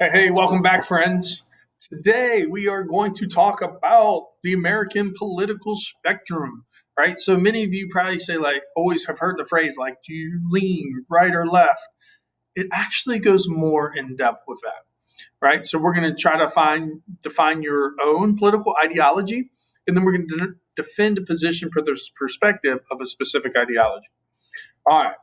Hey, welcome back, friends. Today we are going to talk about the American political spectrum, right? So many of you probably say, like, always have heard the phrase, like, do you lean right or left? It actually goes more in depth with that, right? So we're going to try to define your own political ideology, and then we're going to defend a position for the perspective of a specific ideology. All right.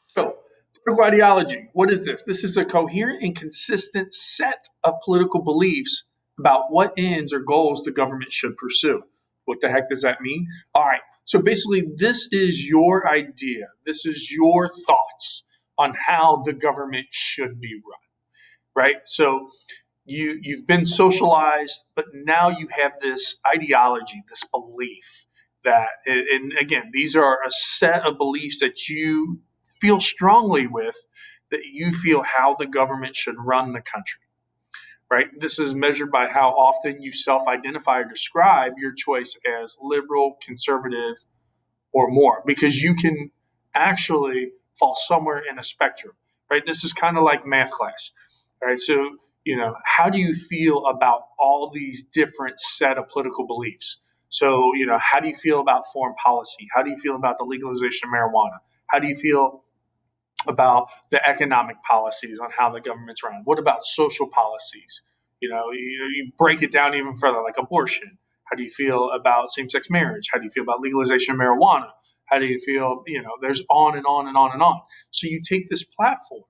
So, political ideology, what is this? This is a coherent and consistent set of political beliefs about what ends or goals the government should pursue. What the heck does that mean? All right. So basically, this is your idea. This is your thoughts on how the government should be run, right? So you've been socialized, but now you have this ideology, this belief that, and again, these are a set of beliefs that you feel strongly with, that you feel how the government should run the country, right? This is measured by how often you self-identify or describe your choice as liberal, conservative, or more, because you can actually fall somewhere in a spectrum, right? This is kind of like math class, right? So, how do you feel about all these different set of political beliefs? So, how do you feel about foreign policy? How do you feel about the legalization of marijuana? How do you feel about the economic policies on how the government's run? What about social policies? You break it down even further, like abortion. How do you feel about same-sex marriage? How do you feel about legalization of marijuana? How do you feel? There's on and on and on and on. So you take this platform,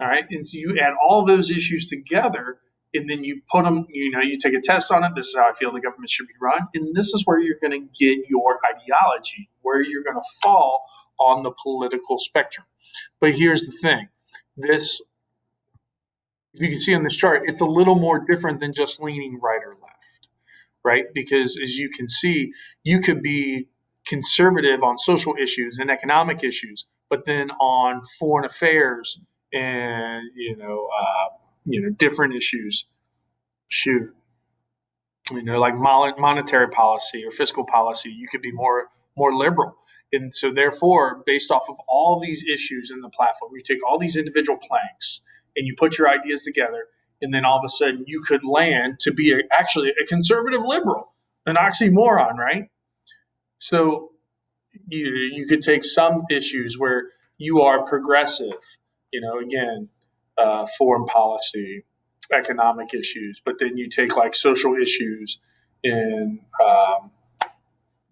all right, and so you add all those issues together, and then you put them. You take a test on it. This is how I feel the government should be run, and this is where you're going to get your ideology, where you're going to fall on the political spectrum. But here's the thing: this, if you can see on this chart, it's a little more different than just leaning right or left, right? Because as you can see, you could be conservative on social issues and economic issues, but then on foreign affairs and different issues, shoot, like monetary policy or fiscal policy, you could be more liberal. And so, therefore, based off of all these issues in the platform, you take all these individual planks and you put your ideas together, and then all of a sudden you could land to be actually a conservative liberal, an oxymoron, right? So you could take some issues where you are progressive, again, foreign policy, economic issues, but then you take like social issues and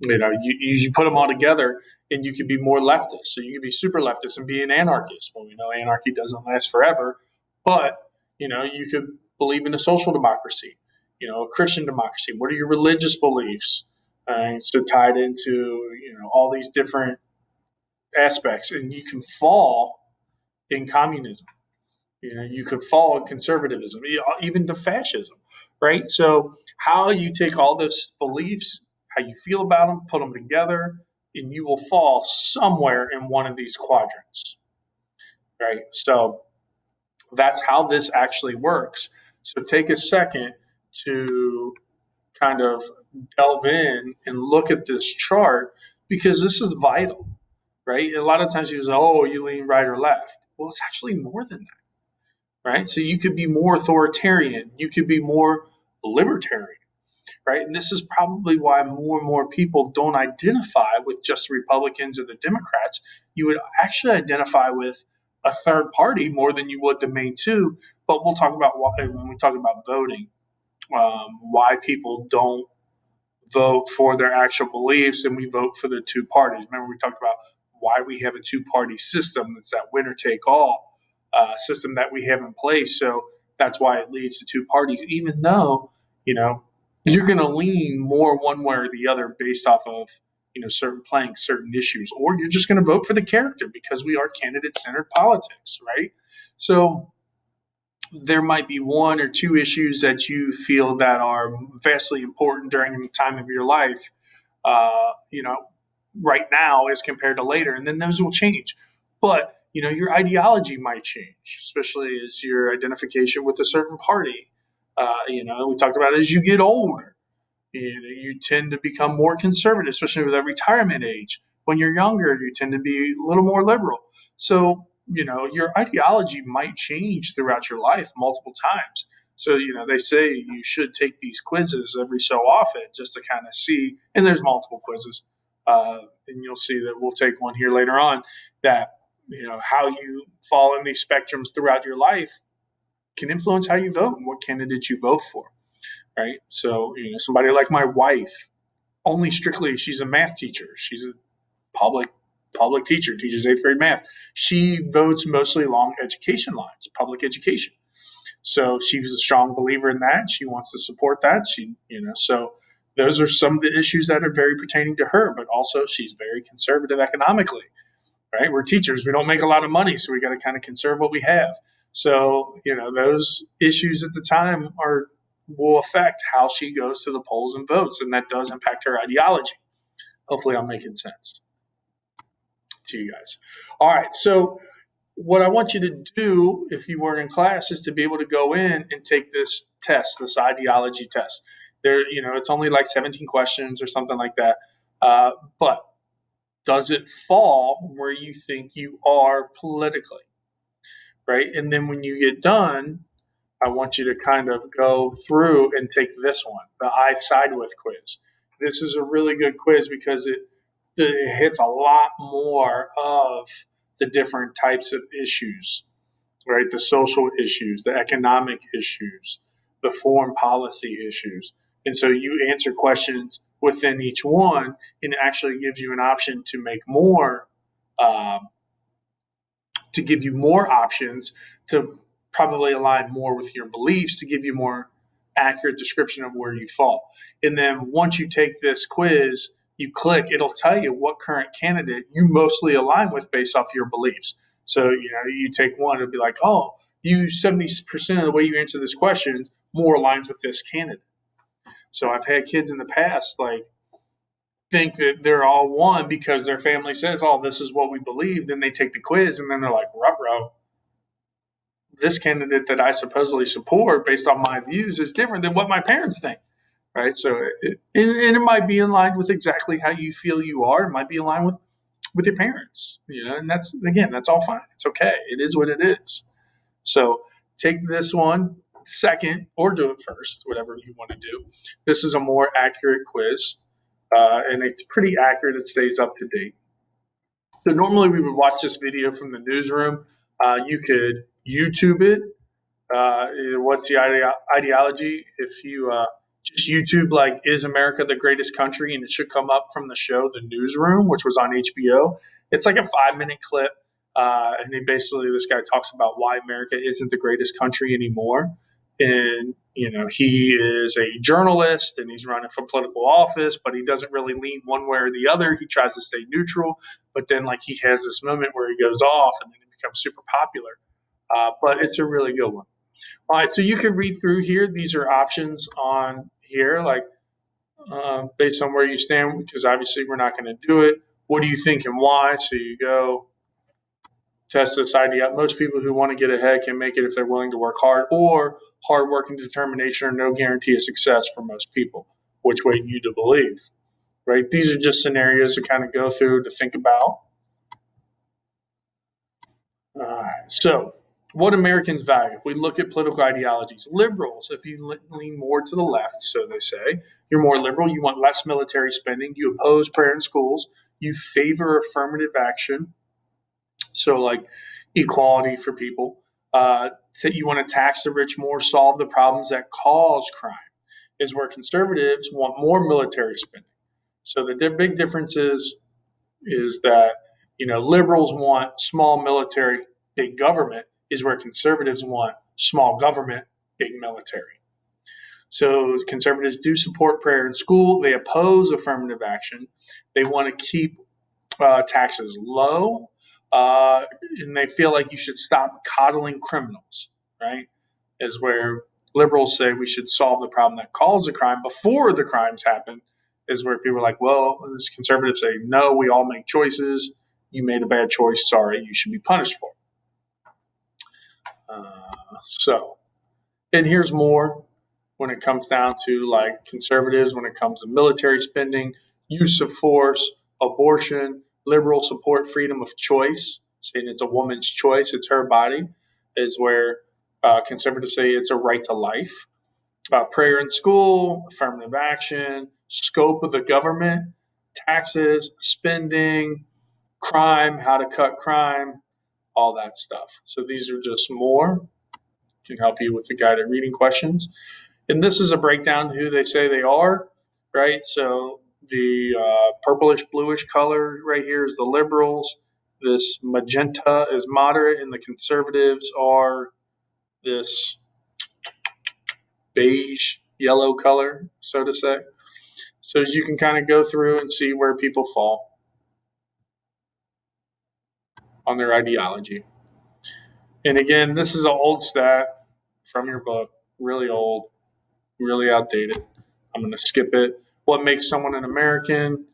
you put them all together, and you could be more leftist. So you could be super leftist and be an anarchist. Well, we know anarchy doesn't last forever, but you could believe in a social democracy, a Christian democracy. What are your religious beliefs? So tied into all these different aspects, and you can fall in communism. You could fall in conservatism, even to fascism, right? So how you take all those beliefs, how you feel about them, put them together, and you will fall somewhere in one of these quadrants, right? So that's how this actually works. So take a second to kind of delve in and look at this chart, because this is vital, right? A lot of times you say, oh, you lean right or left. Well, it's actually more than that, right? So you could be more authoritarian, you could be more libertarian, right? And this is probably why more and more people don't identify with just the Republicans or the Democrats. You would actually identify with a third party more than you would the main two. But we'll talk about why, when we talk about voting, why people don't vote for their actual beliefs and we vote for the two parties. Remember, we talked about why we have a two-party system. It's that winner take all system that we have in place. So that's why it leads to two parties, even though you're going to lean more one way or the other based off of certain playing certain issues, or you're just going to vote for the character because we are candidate-centered politics, right? So there might be one or two issues that you feel that are vastly important during the time of your life, uh, you know, right now as compared to later, and then those will change. But your ideology might change, especially as your identification with a certain party. We talked about as you get older, you tend to become more conservative, especially with that retirement age. When you're younger, you tend to be a little more liberal. So your ideology might change throughout your life multiple times. So, they say you should take these quizzes every so often just to kind of see, and there's multiple quizzes. And you'll see that we'll take one here later on that, how you fall in these spectrums throughout your life can influence how you vote and what candidate you vote for. Right. So, somebody like my wife, she's a math teacher. She's a public teacher, teaches 8th grade math. She votes mostly along education lines, public education. So she's a strong believer in that. She wants to support that. So those are some of the issues that are very pertaining to her, but also she's very conservative economically, right? We're teachers. We don't make a lot of money, so we got to kind of conserve what we have. So, those issues at the time will affect how she goes to the polls and votes, and that does impact her ideology. Hopefully I'm making sense to you guys. All right, so what I want you to do if you weren't in class is to be able to go in and take this test, this ideology test. It's only like 17 questions or something like that. But does it fall where you think you are politically, right? And then when you get done, I want you to kind of go through and take this one, the I side with quiz. This is a really good quiz because it hits a lot more of the different types of issues, right? The social issues, the economic issues, the foreign policy issues. And so you answer questions within each one, and it actually gives you an option to make more, to give you more options to probably align more with your beliefs, to give you more accurate description of where you fall. And then once you take this quiz, you click, it'll tell you what current candidate you mostly align with based off your beliefs. So, you take one, it'll be like, oh, you 70% of the way you answer this question more aligns with this candidate. So I've had kids in the past think that they're all one because their family says, oh, this is what we believe. Then they take the quiz and then they're like, ruh-roh. This candidate that I supposedly support based on my views is different than what my parents think. Right. So it might be in line with exactly how you feel you are. It might be in line with your parents, and that's all fine. It's okay. It is what it is. So take this one second or do it first, whatever you want to do. This is a more accurate quiz, and it's pretty accurate. It stays up to date. So normally we would watch this video from the newsroom. You could YouTube it. What's the ideology? If you just YouTube "Is America the Greatest Country?" and it should come up from the show The Newsroom, which was on HBO. It's like a 5-minute clip, and this guy talks about why America isn't the greatest country anymore. And he is a journalist and he's running for political office, but he doesn't really lean one way or the other. He tries to stay neutral, but then he has this moment where he goes off and then he becomes super popular. But it's a really good one. All right, so you can read through here. These are options on here, based on where you stand, because obviously we're not going to do it. What do you think and why? So you go test this idea. Most people who want to get ahead can make it if they're willing to work hard, or hard work and determination are no guarantee of success for most people. Which way do you believe? Right? These are just scenarios to kind of go through to think about. All right, so what Americans value. If we look at political ideologies, liberals, if you lean more to the left, so they say, you're more liberal, you want less military spending, you oppose prayer in schools, you favor affirmative action, so equality for people, that you want to tax the rich more, solve the problems that cause crime, is where conservatives want more military spending. So the big difference is that, liberals want small military, big government, is where conservatives want small government, big military. So conservatives do support prayer in school. They oppose affirmative action. They want to keep taxes low, and they feel like you should stop coddling criminals, right? Is where liberals say we should solve the problem that caused the crime before the crimes happen, is where people are like, well, as conservatives say, no, we all make choices. You made a bad choice. Sorry, you should be punished for it. And here's more when it comes down to conservatives, when it comes to military spending, use of force, abortion, liberal support freedom of choice. saying it's a woman's choice, it's her body, is where conservatives say it's a right to life. Prayer in school, affirmative action, scope of the government, taxes, spending, crime, how to cut crime, all that stuff. So these are just more. Can help you with the guided reading questions. And this is a breakdown who they say they are, right? So the purplish bluish color right here is the liberals. This magenta is moderate, and the conservatives are this beige yellow color, so to say. So as you can kind of go through and see where people fall on their ideology. And again, this is an old stat from your book, really old, really outdated. I'm going to skip it. What makes someone an American?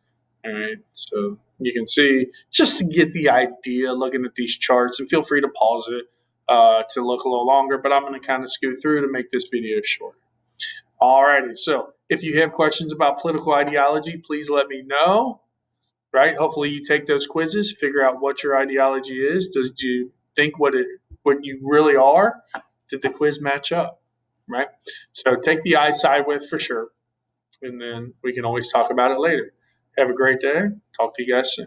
All right, so you can see just to get the idea looking at these charts, and feel free to pause it to look a little longer, but I'm going to kind of scoot through to make this video short. All righty, so if you have questions about political ideology, please let me know, right? Hopefully you take those quizzes, figure out what your ideology is. Does you think what you really are? Did the quiz match up, right? So take the I side with for sure, and then we can always talk about it later. Have a great day. Talk to you guys soon.